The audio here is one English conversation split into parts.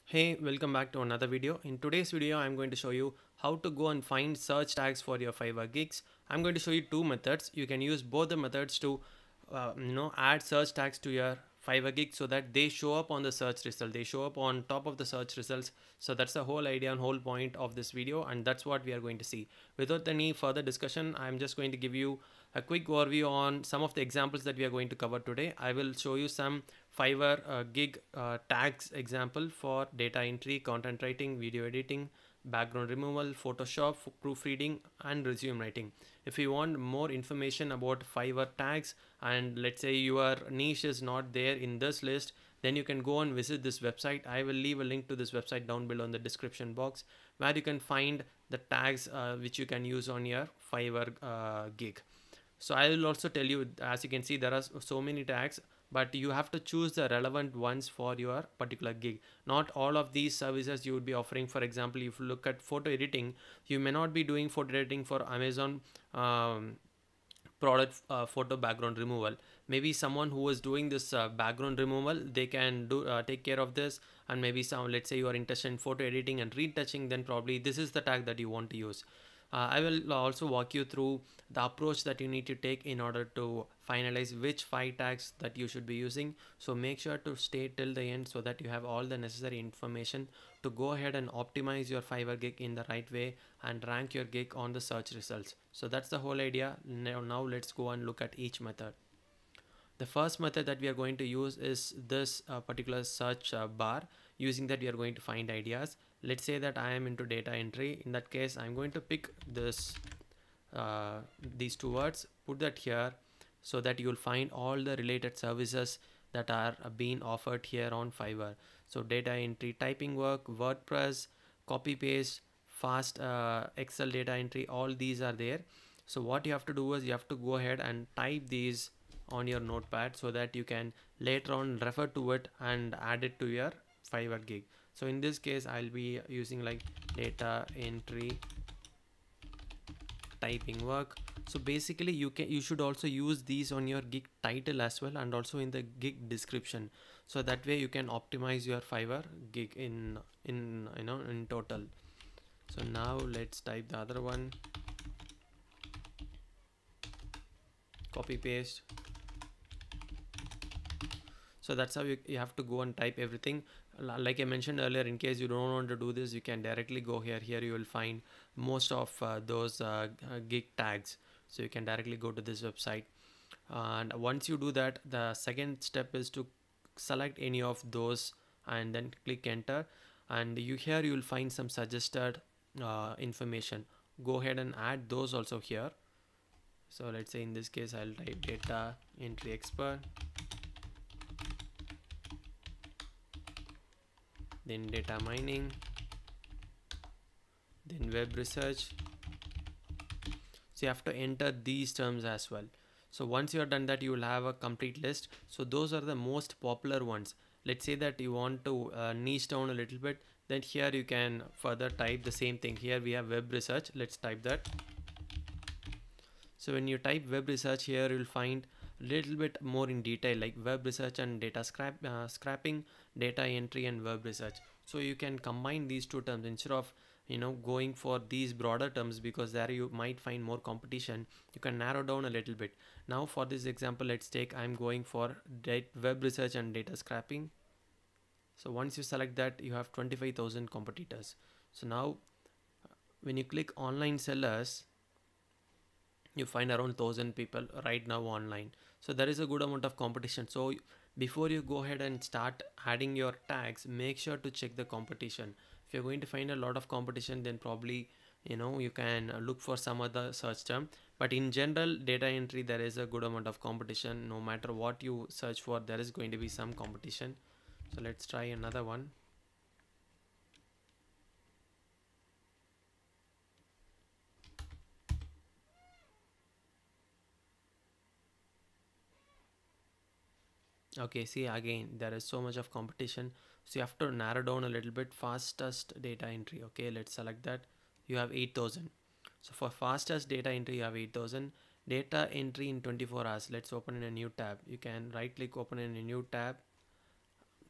Hey, welcome back to another video. In today's video, I'm going to show you how to go and find search tags for your Fiverr gigs. I'm going to show you two methods. You can use both the methods to add search tags to your Fiverr gig so that they show up on the search result. They show up on top of the search results. So that's the whole idea and whole point of this video, and that's what we are going to see. Without any further discussion, I'm just going to give you a quick overview on some of the examples that we are going to cover today. I will show you some Fiverr gig tags example for data entry, content writing, video editing, background removal, Photoshop, proofreading, and resume writing. If you want more information about Fiverr tags and let's say your niche is not there in this list, then you can go and visit this website. I will leave a link to this website down below in the description box where you can find the tags which you can use on your Fiverr gig. So I will also tell you, as you can see, there are so many tags, but you have to choose the relevant ones for your particular gig. Not all of these services you would be offering. For example, if you look at photo editing, you may not be doing photo editing for Amazon product photo background removal. Maybe someone who is doing this background removal, they can do take care of this. And maybe some, let's say you are interested in photo editing and retouching, then probably this is the tag that you want to use. I will also walk you through the approach that you need to take in order to finalize which 5 tags that you should be using. So make sure to stay till the end so that you have all the necessary information to go ahead and optimize your Fiverr gig in the right way and rank your gig on the search results. So that's the whole idea. Now let's go and look at each method. The first method that we are going to use is this particular search bar. Using that, we are going to find ideas. Let's say that I am into data entry. In that case, I'm going to pick this these two words, put that here so that you'll find all the related services that are being offered here on Fiverr. So data entry, typing work, WordPress, copy paste, fast Excel data entry, all these are there. So what you have to do is you have to go ahead and type these on your notepad so that you can later on refer to it and add it to your Fiverr gig. So in this case, I'll be using like data entry, typing work. So basically you should also use these on your gig title as well, and also in the gig description, so that way you can optimize your Fiverr gig in in total. So now let's type the other one, copy paste. So that's how you have to go and type everything. Like I mentioned earlier, in case you don't want to do this, you can directly go here you will find most of those gig tags. So you can directly go to this website, and once you do that, the second step is to select any of those and then click enter, and here you will find some suggested information. Go ahead and add those also here. So let's say in this case, I'll type data entry expert, then data mining, then web research. So you have to enter these terms as well. So once you are done that, you will have a complete list. So those are the most popular ones. Let's say that you want to niche down a little bit, then here you can further type the same thing. Here we have web research. Let's type that. So when you type web research here, you'll find a little bit more in detail, like web research and data scrapping, data entry, and web research. So you can combine these two terms instead of going for these broader terms, because there you might find more competition. You can narrow down a little bit. Now for this example, let's take, I'm going for web research and data scrapping. So once you select that, you have 25,000 competitors. So now when you click online sellers, you find around 1,000 people right now online. So there is a good amount of competition. So before you go ahead and start adding your tags, make sure to check the competition. If you're going to find a lot of competition, then probably you can look for some other search term. But in general, data entry, there is a good amount of competition. No matter what you search for, there is going to be some competition. So let's try another one. Okay, see, again there is so much of competition, so you have to narrow down a little bit. Fastest data entry, okay, let's select that. You have 8,000. So for fastest data entry, you have 8,000. Data entry in 24 hours, let's open in a new tab. You can right click, open in a new tab,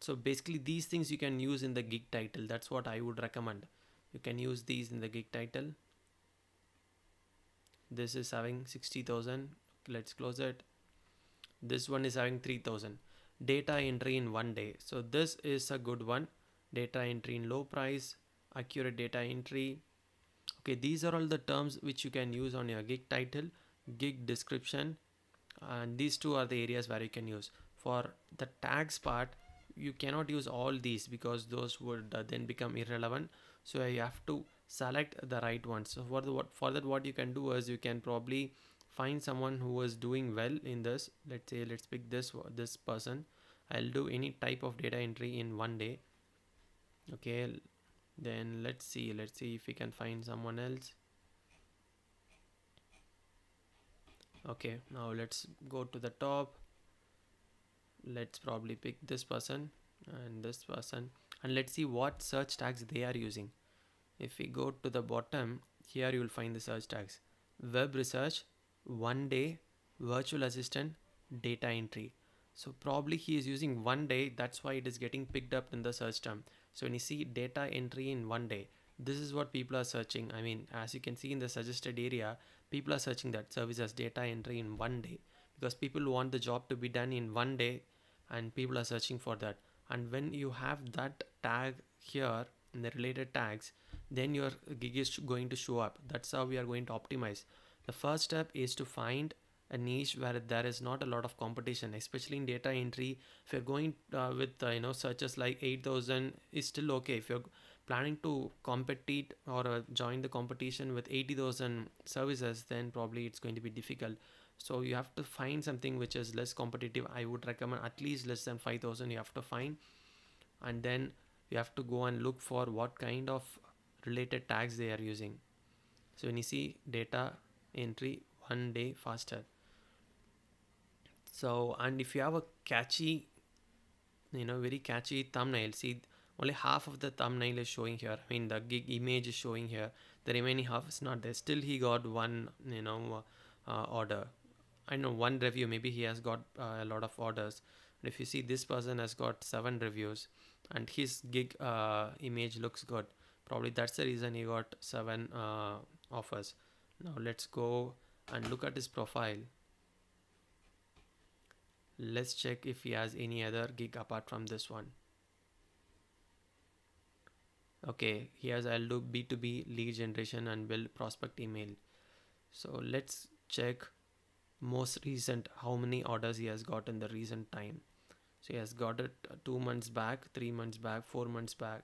So basically these things you can use in the gig title. That's what I would recommend. You can use these in the gig title. This is having 60,000. Let's close it. This one is having 3,000. Data entry in 1 day. So this is a good one. Data entry in low price, accurate data entry. Okay, these are all the terms which you can use on your gig title, gig description, and these two are the areas where you can use. For the tags part, you cannot use all these because those would then become irrelevant. So you have to select the right ones. So for that what you can do is you can probably find someone who is doing well in this. Let's say let's pick this person. I'll do any type of data entry in 1 day. Okay, then let's see if we can find someone else. Okay, now let's go to the top. Let's probably pick this person and this person, and let's see what search tags they are using. If we go to the bottom, here you will find the search tags: web research, 1 day, virtual assistant, data entry. So probably he is using 1 day, that's why it is getting picked up in the search term. So when you see data entry in 1 day, this is what people are searching. I mean, as you can see in the suggested area, people are searching that service as data entry in 1 day, because people want the job to be done in 1 day and people are searching for that. And when you have that tag here in the related tags, then your gig is going to show up. That's how we are going to optimize. The first step is to find a niche where there is not a lot of competition, especially in data entry. If you're going with searches like 8,000 is still okay. If you're planning to compete or join the competition with 80,000 services, then probably it's going to be difficult. So you have to find something which is less competitive. I would recommend at least less than 5,000 you have to find, and then you have to go and look for what kind of related tags they are using. So when you see data entry 1 day faster, so, and if you have a catchy, very catchy thumbnail, see only half of the thumbnail is showing here. I mean, the gig image is showing here, the remaining half is not there. Still he got one order. I know one review, maybe he has got a lot of orders. But if you see, this person has got 7 reviews and his gig image looks good. Probably that's the reason he got 7 offers. Now let's go and look at his profile. Let's check if he has any other gig apart from this one. Okay, he has I'll do B2B lead generation and build prospect email. So let's check most recent, how many orders he has got in the recent time. So he has got it 2 months back, 3 months back, 4 months back.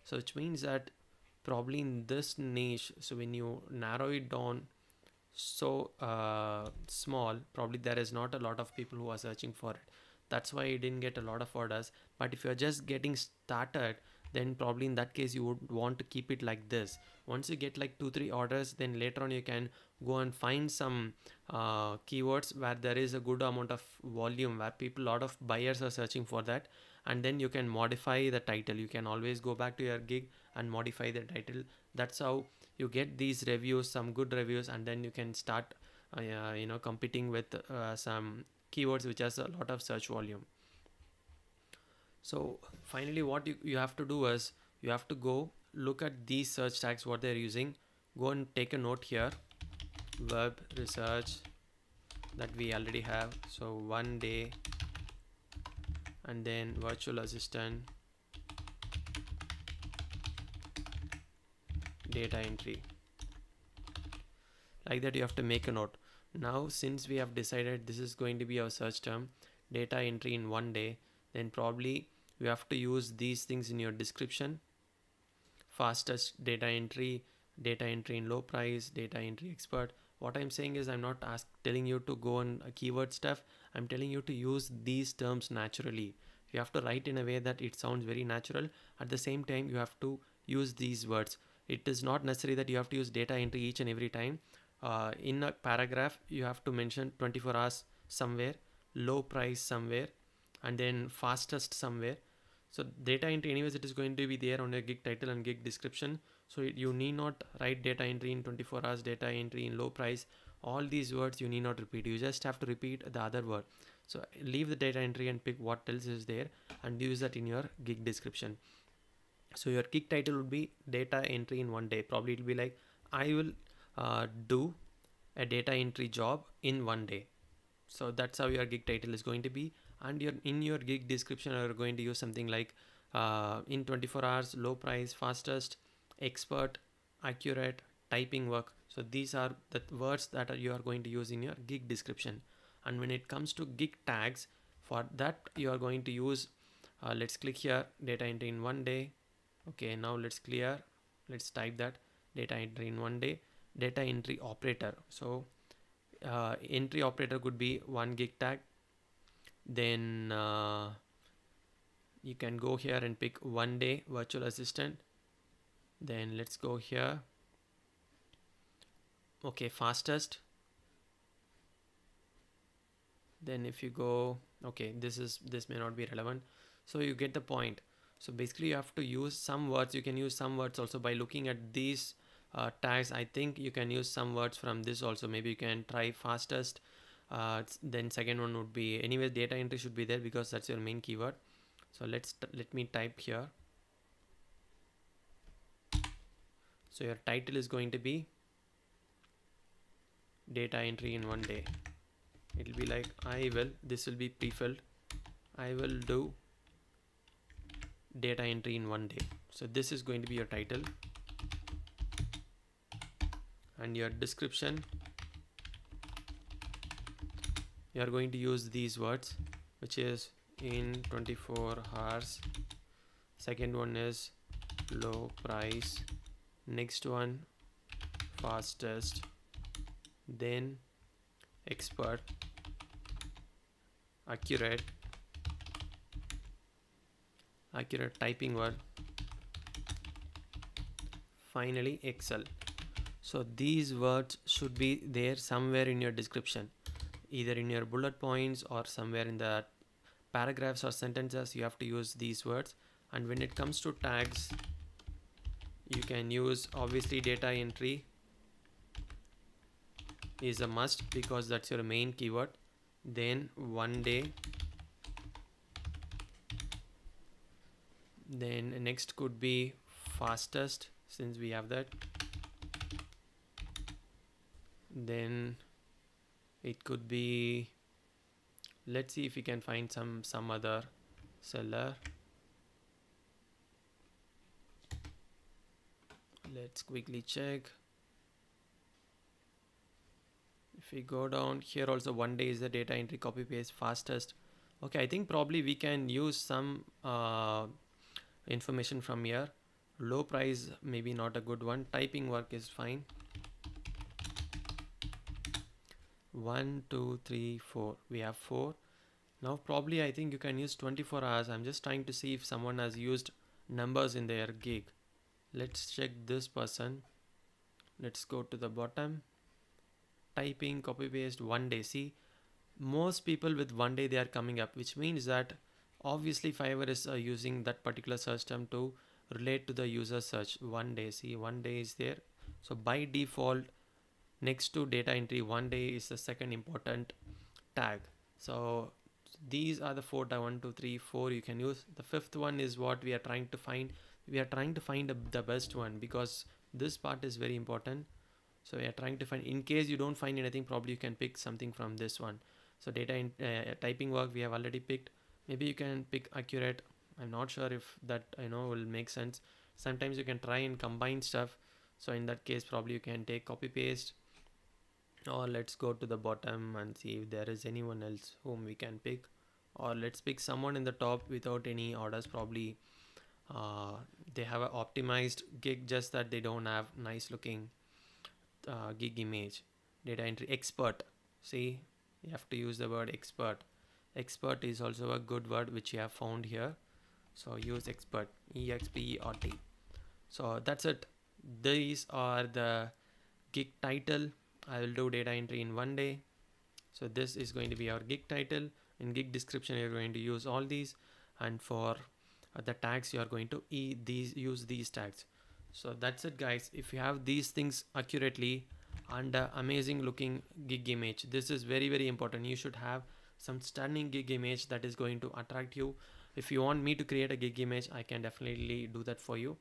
So which means that probably in this niche, so when you narrow it down so small, probably there is not a lot of people who are searching for it. That's why you didn't get a lot of orders. But if you're just getting started, then probably in that case you would want to keep it like this. Once you get like 2-3 orders, then later on you can go and find some keywords where there is a good amount of volume, where people, a lot of buyers are searching for that, and then you can modify the title. You can always go back to your gig and modify the title. That's how you get these reviews, some good reviews, and then you can start competing with some keywords which has a lot of search volume. So finally what you have to do is you have to go look at these search tags, what they're using. Go and take a note here: web research, that we already have, so 1 day, and then virtual assistant, data entry. Like that you have to make a note. Now since we have decided this is going to be our search term, data entry in 1 day, then probably you have to use these things in your description: fastest data entry in low price, data entry expert. What I'm saying is I'm not telling you to go on keyword stuff. I'm telling you to use these terms naturally. You have to write in a way that it sounds very natural. At the same time, you have to use these words. It is not necessary that you have to use data entry each and every time. In a paragraph, you have to mention 24 hours somewhere, low price somewhere, and then fastest somewhere. So data entry, anyways, it is going to be there on your gig title and gig description. So you need not write data entry in 24 hours, data entry in low price. All these words you need not repeat. You just have to repeat the other word. So leave the data entry and pick what else is there and use that in your gig description. So your gig title would be data entry in 1 day. Probably it'll be like, I will do a data entry job in 1 day. So that's how your gig title is going to be. And in your gig description you're going to use something like in 24 hours, low price, fastest, expert, accurate, typing work. So these are the words that you are going to use in your gig description. And when it comes to gig tags, for that you are going to use let's click here, data entry in 1 day. Okay, now let's type that data entry in 1 day, data entry operator. So entry operator could be 1 gig tag. Then you can go here and pick 1 day virtual assistant. Then let's go here. Okay, fastest. Then if you go, okay, this may not be relevant, so you get the point. So basically you have to use some words. You can use some words also by looking at these tags. I think you can use some words from this also. Maybe you can try fastest. Then second one would be, anyway, data entry should be there because that's your main keyword. So let me type here. So your title is going to be data entry in 1 day. It will be like, this will be pre-filled, I will do data entry in 1 day. So this is going to be your title. And your description, you are going to use these words, which is in 24 hours. Second one is low price. Next one, fastest. Then expert, accurate typing word. Finally, Excel. So these words should be there somewhere in your description, either in your bullet points or somewhere in the paragraphs or sentences. You have to use these words. And when it comes to tags, you can use, obviously, data entry is a must because that's your main keyword. Then 1 day. Then next could be fastest, since we have that. Then it could be, let's see if we can find some other seller. Let's quickly check. If we go down here also, 1 day is the data entry, copy paste, fastest. Okay, I think probably we can use some information from here. Low price, maybe not a good one. Typing work is fine. 1 2 3 4, we have 4. Now probably I think you can use 24 hours. I'm just trying to see if someone has used numbers in their gig. Let's check this person. Let's go to the bottom. Typing, copy paste, 1 day. See, most people with 1 day they are coming up, which means that obviously Fiverr is using that particular search term to relate to the user search. 1 day, see, 1 day is there. So by default, next to data entry, 1 day is the second important tag. So these are the 4, 1 2 3 4 you can use. The fifth one is what we are trying to find. We are trying to find the best one because this part is very important. So we are trying to find, in case you don't find anything, probably you can pick something from this one. So typing work we have already picked. Maybe you can pick accurate. I'm not sure if that will make sense. Sometimes you can try and combine stuff. So in that case, probably you can take copy paste. Or let's go to the bottom and see if there is anyone else whom we can pick. Or let's pick someone in the top without any orders. Probably they have an optimized gig, just that they don't have nice looking gig image. Data entry expert. See, you have to use the word expert. Expert is also a good word which you have found here. So use expert, EXPERT. So that's it. These are the gig title. I will do data entry in 1 day. So this is going to be our gig title. In gig description, you're going to use all these, and for the tags, you are going to use these tags. So that's it, guys. If you have these things accurately and amazing looking gig image, this is very, very important. You should have some stunning gig image that is going to attract you. If you want me to create a gig image, I can definitely do that for you.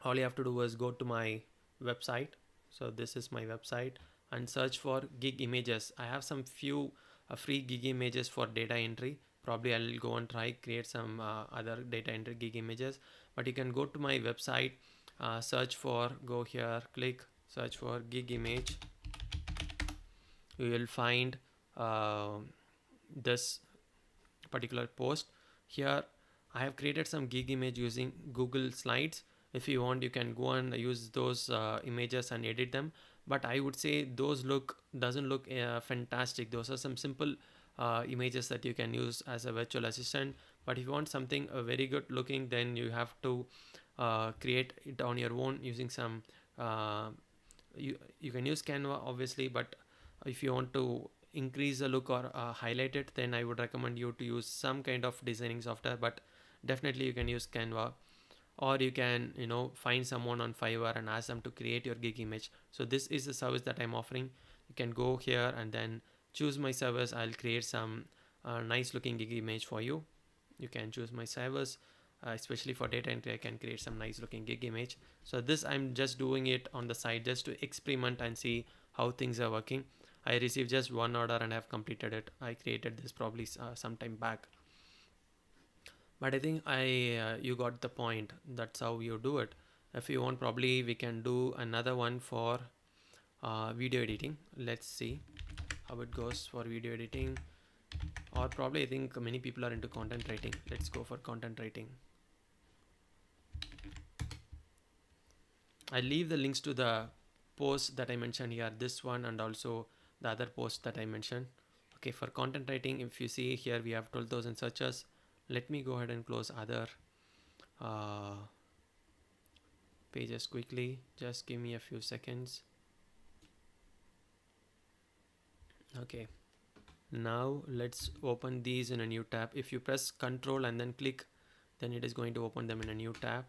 All you have to do is go to my website. So this is my website, and search for gig images. I have some few free gig images for data entry. Probably I'll go and try create some other data entry gig images, but you can go to my website, search for, go here, click search for gig image. You will find uh, this particular post. Here I have created some gig image using Google Slides. If you want, you can go and use those images and edit them, but I would say those doesn't look fantastic. Those are some simple images that you can use as a virtual assistant, but if you want something very good looking, then you have to create it on your own using some you can use Canva obviously, but if you want to increase the look or highlight it, then I would recommend you to use some kind of designing software. But definitely you can use Canva, or you can find someone on Fiverr and ask them to create your gig image. So this is the service that I'm offering. You can go here and then choose my service. I'll create some nice looking gig image for you. You can choose my service. Especially for data entry, I can create some nice looking gig image. So this, I'm just doing it on the side just to experiment and see how things are working. I received just one order and I have completed it. I created this probably some time back, but I think you got the point. That's how you do it. If you want, probably we can do another one for video editing. Let's see how it goes for video editing, or probably I think many people are into content writing. Let's go for content writing. I leave the links to the post that I mentioned here, this one, and also the other post that I mentioned. Okay, for content writing, if you see here, we have 12,000 searches. Let me go ahead and close other uh, pages quickly. Just give me a few seconds. Okay, now let's open these in a new tab. If you press Control and then click, then it is going to open them in a new tab.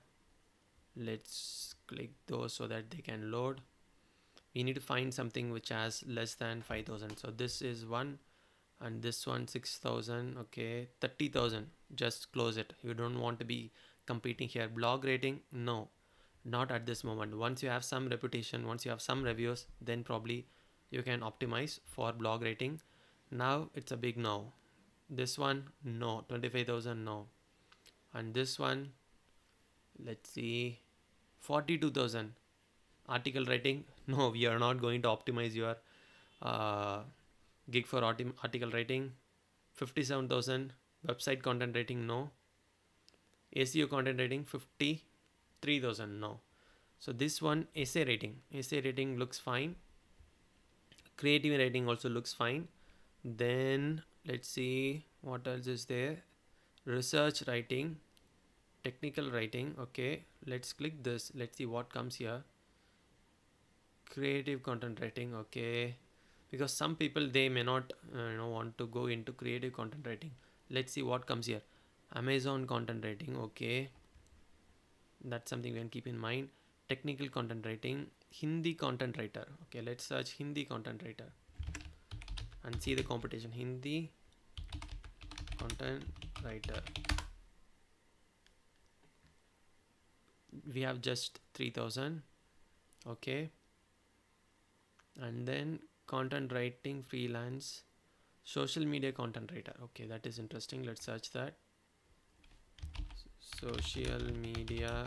Let's click those so that they can load. We need to find something which has less than 5,000. So this is one, and this one 6,000. Okay, 30,000. Just close it. You don't want to be competing here. Blog rating, no, not at this moment. Once you have some reputation, once you have some reviews, then probably you can optimize for blog rating. Now it's a big no. This one, no. 25,000, no. And this one, let's see, 42,000. Article writing, no, we are not going to optimize your gig for article writing. 57,000. Website content writing, no. SEO content writing, 53,000, no. So this one, essay rating looks fine. Creative writing also looks fine. Then let's see what else is there. Research writing, technical writing. Okay, let's click this. Let's see what comes here. Creative content writing. Okay, because some people, they may not want to go into creative content writing. Let's see what comes here. Amazon content writing. Okay, that's something we can keep in mind. Technical content writing, Hindi content writer. Okay, let's search Hindi content writer and see the competition. Hindi content writer, we have just 3,000. Okay, and then content writing freelance, social media content writer. Okay, that is interesting. Let's search that. Social media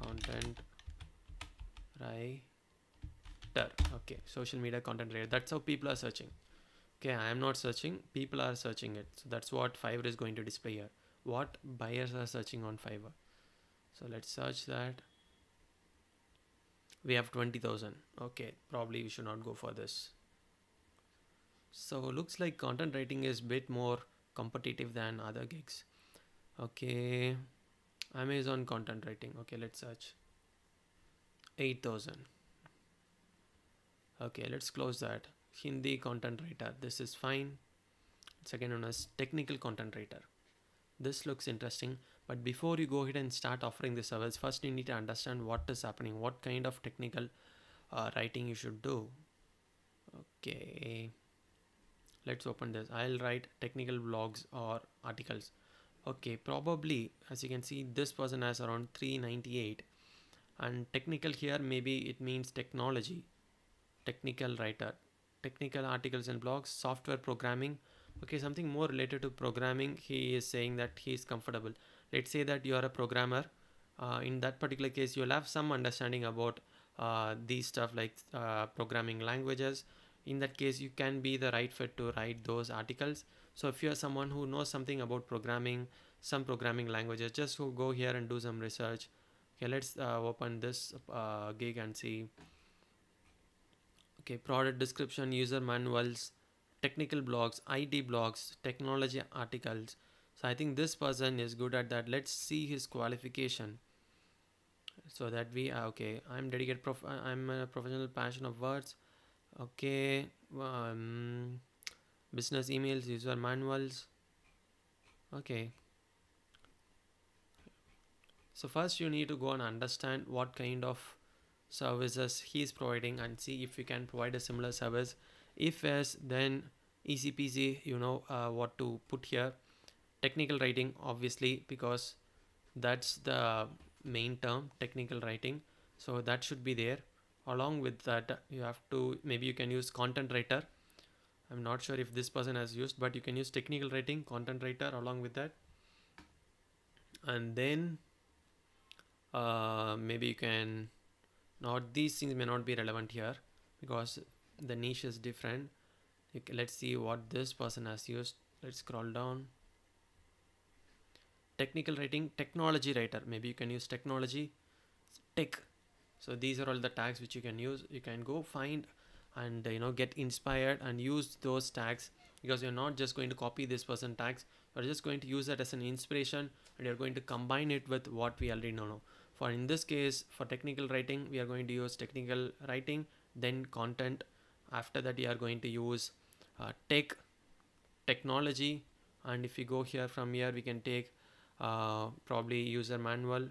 content writer. Okay, social media content writer. That's how people are searching. Okay, I am not searching, people are searching it. So that's what Fiverr is going to display here. What buyers are searching on Fiverr. So let's search that. We have 20,000. Okay, probably we should not go for this. So looks like content writing is a bit more competitive than other gigs. Okay, Amazon content writing. Okay, let's search. 8,000. Okay, let's close that. Hindi content writer, this is fine. Second one is technical content writer. This looks interesting, but before you go ahead and start offering the service, first you need to understand what is happening, what kind of technical writing you should do. Okay, let's open this. I'll write technical blogs or articles. Okay, probably as you can see, this person has around 398, and technical here maybe it means technology, technical writer, technical articles and blogs, software programming. Okay, something more related to programming. He is saying that he is comfortable. Let's say that you are a programmer. In that particular case, you'll have some understanding about these stuff like programming languages. In that case, you can be the right fit to write those articles. So if you're someone who knows something about programming, some programming languages, just go here and do some research. Okay, let's open this gig and see. Okay, product description, user manuals, technical blogs, IT blogs, technology articles. So I think this person is good at that. Let's see his qualification. So that we okay. I'm dedicated. I'm a professional passion of words. Okay, business emails, user manuals. Okay. So first you need to go and understand what kind of services he is providing and see if you can provide a similar service. If yes, then easy peasy, you know what to put here. Technical writing, obviously, because that's the main term, technical writing. So that should be there. Along with that, you have to, maybe you can use content writer. I'm not sure if this person has used, but you can use technical writing, content writer along with that. And then maybe you can, not these things may not be relevant here because the niche is different. Let's see what this person has used. Let's scroll down. Technical writing, technology writer. Maybe you can use technology, tech. So these are all the tags which you can use. You can go find and get inspired and use those tags, because you're not just going to copy this person tags. You're just going to use that as an inspiration, and you're going to combine it with what we already know. For in this case, for technical writing, we are going to use technical writing, then content. After that, we are going to use tech, technology, and if you go here, from here we can take probably user manual.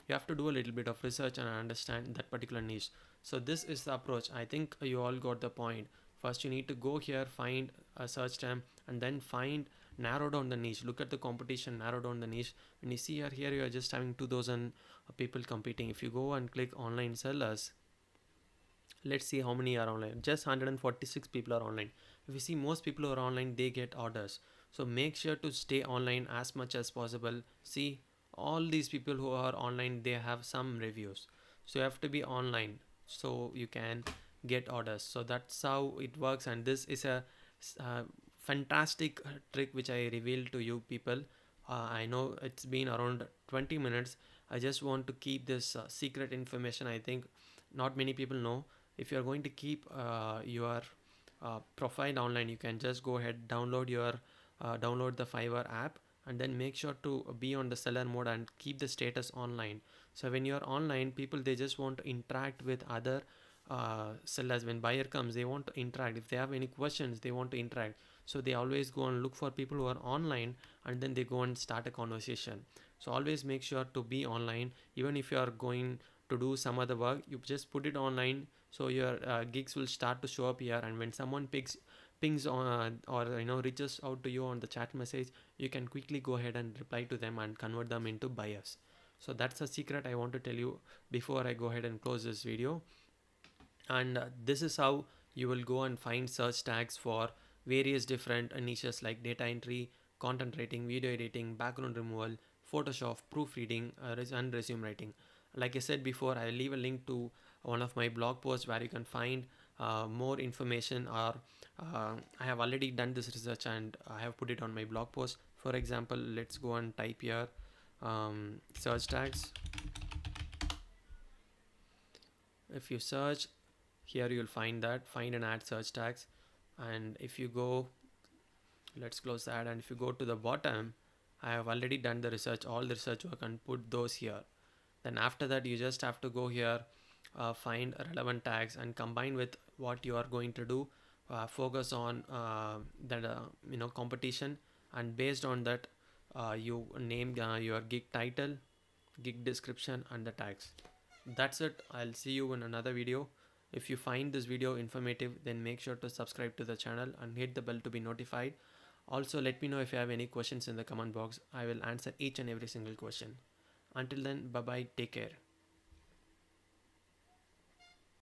You have to do a little bit of research and understand that particular niche. So this is the approach. I think you all got the point. First you need to go here, find a search term, and then narrow down the niche. Look at the competition, narrow down the niche. When you see here you are just having 2000 people competing. If you go and click online sellers, let's see how many are online. Just 146 people are online. If you see most people who are online, they get orders. So make sure to stay online as much as possible. See, all these people who are online, they have some reviews. So you have to be online so you can get orders. So that's how it works, and this is a fantastic trick which I revealed to you people. I know it's been around 20 minutes. I just want to keep this secret information. I think not many people know. If you're going to keep your profile online, you can just go ahead, download the Fiverr app, and then make sure to be on the seller mode and keep the status online. So when you're online, people, they just want to interact with other sellers. When buyer comes, they want to interact. If they have any questions, they want to interact. So they always go and look for people who are online, and then they go and start a conversation. So always make sure to be online. Even if you are going to do some other work, you just put it online, so your gigs will start to show up here. And when someone pings on or reaches out to you on the chat message, you can quickly go ahead and reply to them and convert them into buyers. So that's a secret I want to tell you before I go ahead and close this video. And this is how you will go and find search tags for various different niches like data entry, content writing, video editing, background removal, Photoshop, proofreading, and resume writing. Like I said before, I'll leave a link to one of my blog posts where you can find more information, or I have already done this research and I have put it on my blog post. For example, let's go and type here search tags. If you search here, you'll find and add search tags. And if you go, let's close that, and if you go to the bottom, I have already done the research, all the research work, and put those here. Then after that, you just have to go here, find relevant tags and combine with what you are going to do. Focus on that competition, and based on that, you name your gig title, gig description, and the tags. That's it. I'll see you in another video. If you find this video informative, then make sure to subscribe to the channel and hit the bell to be notified. Also, let me know if you have any questions in the comment box. I will answer each and every single question. Until then, bye bye, take care.